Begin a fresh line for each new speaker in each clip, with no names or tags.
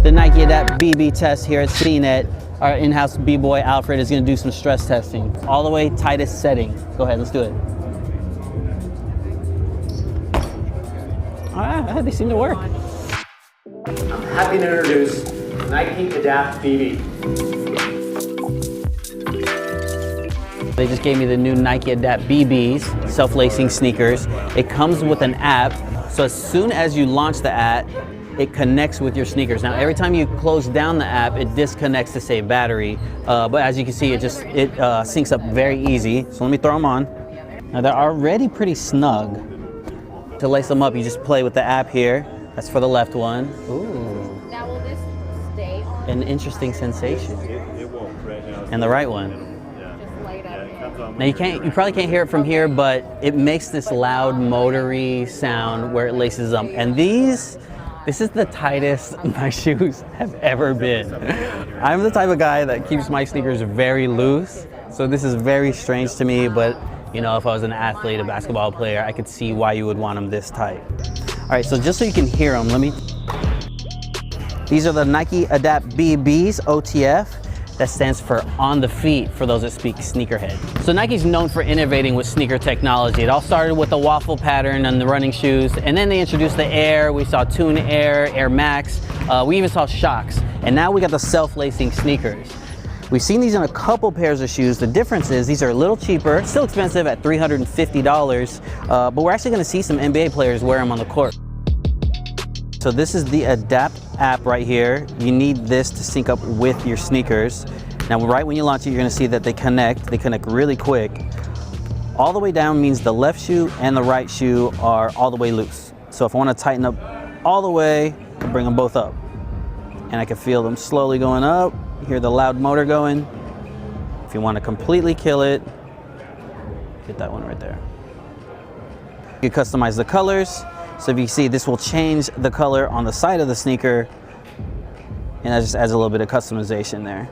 the Nike Adapt BB test here at CNET. Our in-house B-boy Alfred is going to do some stress testing. All the way tightest setting. Go ahead, let's do it. All right, they seem to work.
I'm happy to introduce Nike Adapt BB.
They just gave me the new Nike Adapt BBs, self-lacing sneakers. It comes with an app, so as soon as you launch the app, it connects with your sneakers. Now, every time you close down the app, it disconnects to save battery. But as you can see, it syncs up very easy. So let me throw them on. Now, they're already pretty snug. To lace them up, you just play with the app here. That's for the left one. Ooh.
Now, will this stay on?
An interesting sensation.
It won't right now.
And the right one.
Just light up.
Now you probably can't hear it from here, but it makes this loud motory sound where it laces up. And this is the tightest my shoes have ever been. I'm the type of guy that keeps my sneakers very loose, so this is very strange to me, but you know, if I was an athlete, a basketball player, I could see why you would want them this tight. All right, so just so you can hear them, these are the Nike Adapt BBs, OTF. That stands for on the feet for those that speak sneakerhead. So Nike's known for innovating with sneaker technology. It all started with the waffle pattern on the running shoes, and then they introduced the Air. We saw Tune Air, Air Max. We even saw Shocks, and now we got the self-lacing sneakers. We've seen these in a couple pairs of shoes. The difference is these are a little cheaper, still expensive at $350, but we're actually gonna see some NBA players wear them on the court. So this is the Adapt app right here. You need this to sync up with your sneakers. Now, right when you launch it, you're gonna see that they connect really quick. All the way down means the left shoe and the right shoe are all the way loose. So if I wanna tighten up all the way, I bring them both up. And I can feel them slowly going up, hear the loud motor going. If you wanna completely kill it, get that one right there. You can customize the colors. So if you see, this will change the color on the side of the sneaker, and that just adds a little bit of customization there.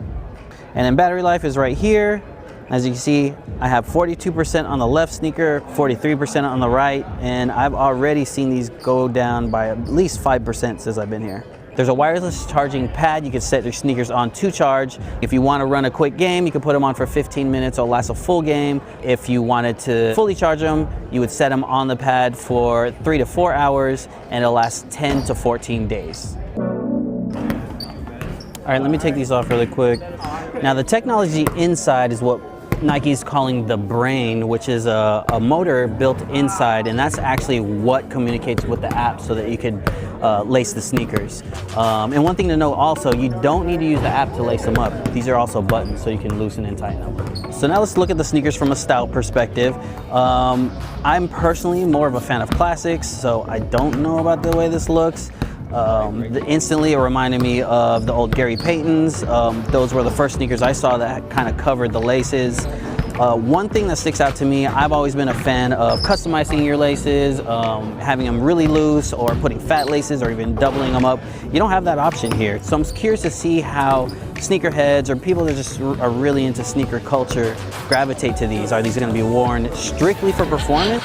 And then battery life is right here. As you can see, I have 42% on the left sneaker, 43% on the right, and I've already seen these go down by at least 5% since I've been here. There's a wireless charging pad you can set your sneakers on to charge. If you want to run a quick game, you can put them on for 15 minutes or last a full game. If you wanted to fully charge them, you would set them on the pad for 3 to 4 hours, and it'll last 10 to 14 days. All right, let me take these off really quick. Now, the technology inside is what Nike's calling the brain, which is a motor built inside, and that's actually what communicates with the app so that you can lace the sneakers. And one thing to note also, you don't need to use the app to lace them up. These are also buttons, so you can loosen and tighten them. So now let's look at the sneakers from a style perspective. I'm personally more of a fan of classics, so I don't know about the way this looks. Instantly it reminded me of the old Gary Paytons. Those were the first sneakers I saw that kind of covered the laces. One thing that sticks out to me, I've always been a fan of customizing your laces, having them really loose or putting fat laces or even doubling them up. You don't have that option here. So I'm curious to see how sneakerheads or people that just are really into sneaker culture gravitate to these. Are these going to be worn strictly for performance?